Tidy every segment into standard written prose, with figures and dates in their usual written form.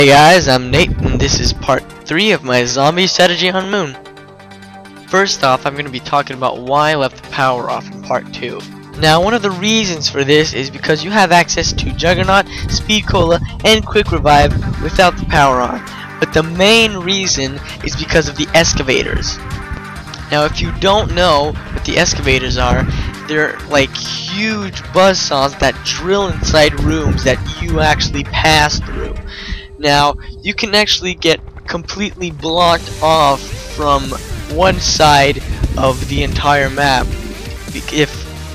Hey guys, I'm Nate, and this is part 3 of my zombie strategy on Moon. First off, I'm going to be talking about why I left the power off in part 2. Now, one of the reasons for this is because you have access to Juggernaut, Speed Cola, and Quick Revive without the power on. But the main reason is because of the Excavators. Now, if you don't know what the Excavators are, they're like huge buzzsaws that drill inside rooms that you actually pass through. Now, you can actually get completely blocked off from one side of the entire map if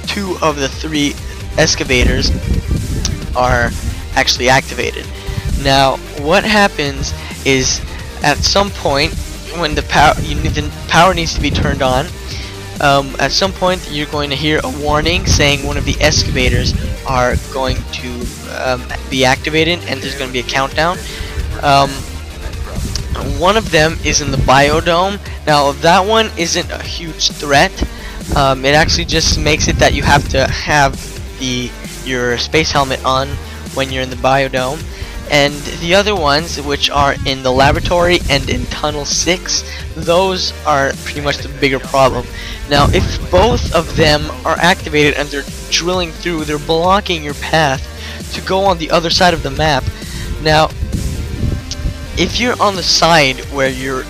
2 of the 3 excavators are actually activated. Now, what happens is at some point when the power needs to be turned on, at some point you're going to hear a warning saying one of the excavators are going to be activated, and there's going to be a countdown. One of them is in the biodome. Now that one isn't a huge threat. It actually just makes it that you have to have your space helmet on when you're in the biodome. And the other ones, which are in the laboratory and in tunnel 6, those are pretty much the bigger problem. Now, if both of them are activated and they're drilling through, they're blocking your path to go on the other side of the map. Now, if you're on the side where you're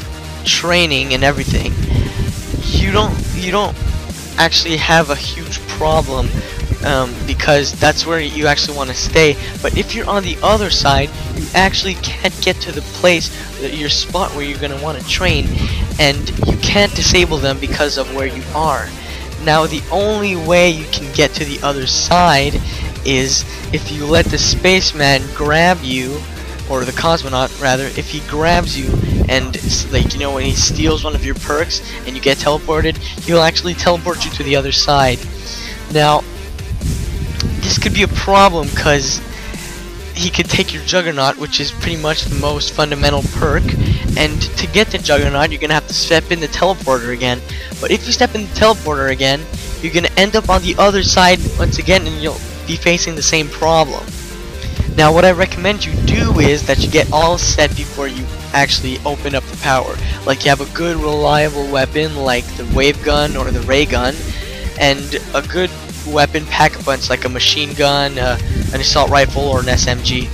training and everything, you don't actually have a huge problem. Because that's where you actually want to stay. But if you're on the other side, you actually can't get to the place, your spot where you're going to want to train, and you can't disable them because of where you are. Now, the only way you can get to the other side is if you let the spaceman grab you, or the cosmonaut rather. If he grabs you and, like, you know, when he steals one of your perks and you get teleported, he'll actually teleport you to the other side. Now, this could be a problem because he could take your Juggernaut, which is pretty much the most fundamental perk, and to get the Juggernaut you're gonna have to step in the teleporter again. But if you step in the teleporter again, you're gonna end up on the other side once again, and you'll be facing the same problem. Now, what I recommend you do is that you get all set before you actually open up the power. Like, you have a good reliable weapon like the wave gun or the ray gun, and a good weapon pack-a-punch like a machine gun, an assault rifle, or an SMG.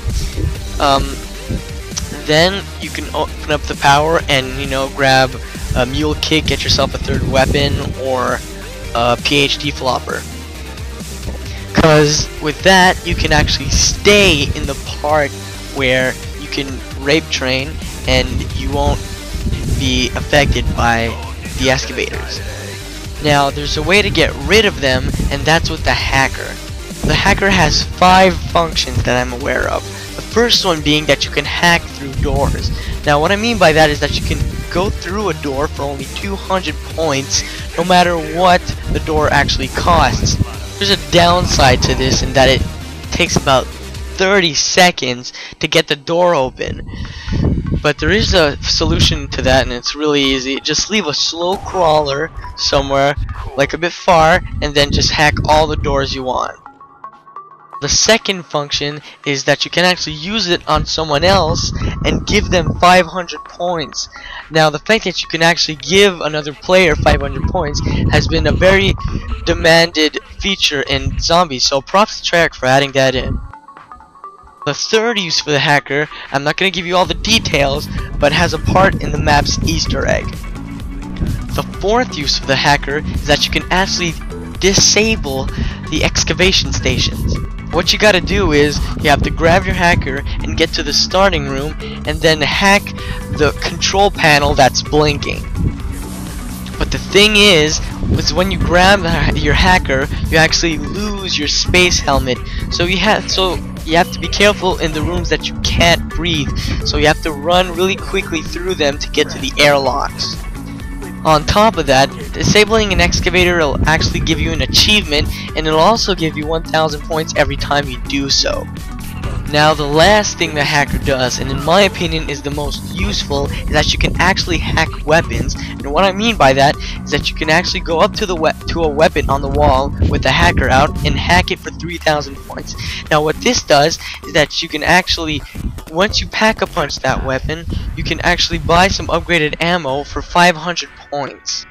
Then you can open up the power and, you know, grab a mule kit, get yourself a 3rd weapon, or a PhD flopper. Because with that you can actually stay in the part where you can rape train and you won't be affected by the excavators. Now, there's a way to get rid of them, and that's with the hacker. The hacker has 5 functions that I'm aware of. The first one being that you can hack through doors. Now, what I mean by that is that you can go through a door for only 200 points, no matter what the door actually costs. There's a downside to this in that it takes about 30 seconds to get the door open. But there is a solution to that, and it's really easy. Just leave a slow crawler somewhere, like a bit far, and then just hack all the doors you want. The second function is that you can actually use it on someone else and give them 500 points. Now, the fact that you can actually give another player 500 points has been a very demanded feature in zombies, so props to Treyarch for adding that in. The third use for the hacker, I'm not going to give you all the details, but has a part in the map's Easter egg. The fourth use for the hacker is that you can actually disable the excavation stations. What you gotta do is, you have to grab your hacker and get to the starting room, and then hack the control panel that's blinking. But the thing is when you grab your hacker, you actually lose your space helmet. So you have to be careful in the rooms that you can't breathe. So you have to run really quickly through them to get to the airlocks. On top of that, disabling an excavator will actually give you an achievement, and it'll also give you 1000 points every time you do so. Now, the last thing the hacker does, and in my opinion is the most useful, is that you can actually hack weapons. And what I mean by that is that you can actually go up to a weapon on the wall with the hacker out and hack it for 3000 points. Now, what this does is that you can actually once you pack-a-punch that weapon, you can actually buy some upgraded ammo for 500 points.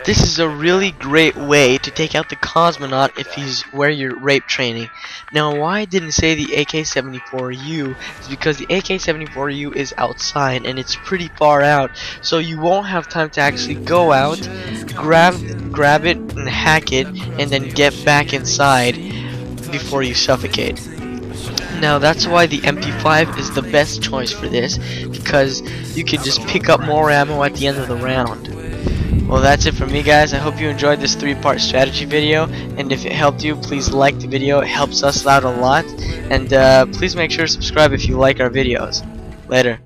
This is a really great way to take out the cosmonaut if he's where you're rape training. Now, why I didn't say the AK-74U is because the AK-74U is outside and it's pretty far out, so you won't have time to actually go out, grab it and hack it, and then get back inside before you suffocate. Now that's why the MP5 is the best choice for this, because you can just pick up more ammo at the end of the round. Well, that's it from me, guys. I hope you enjoyed this 3-part strategy video, and if it helped you, please like the video. It helps us out a lot, and please make sure to subscribe if you like our videos. Later.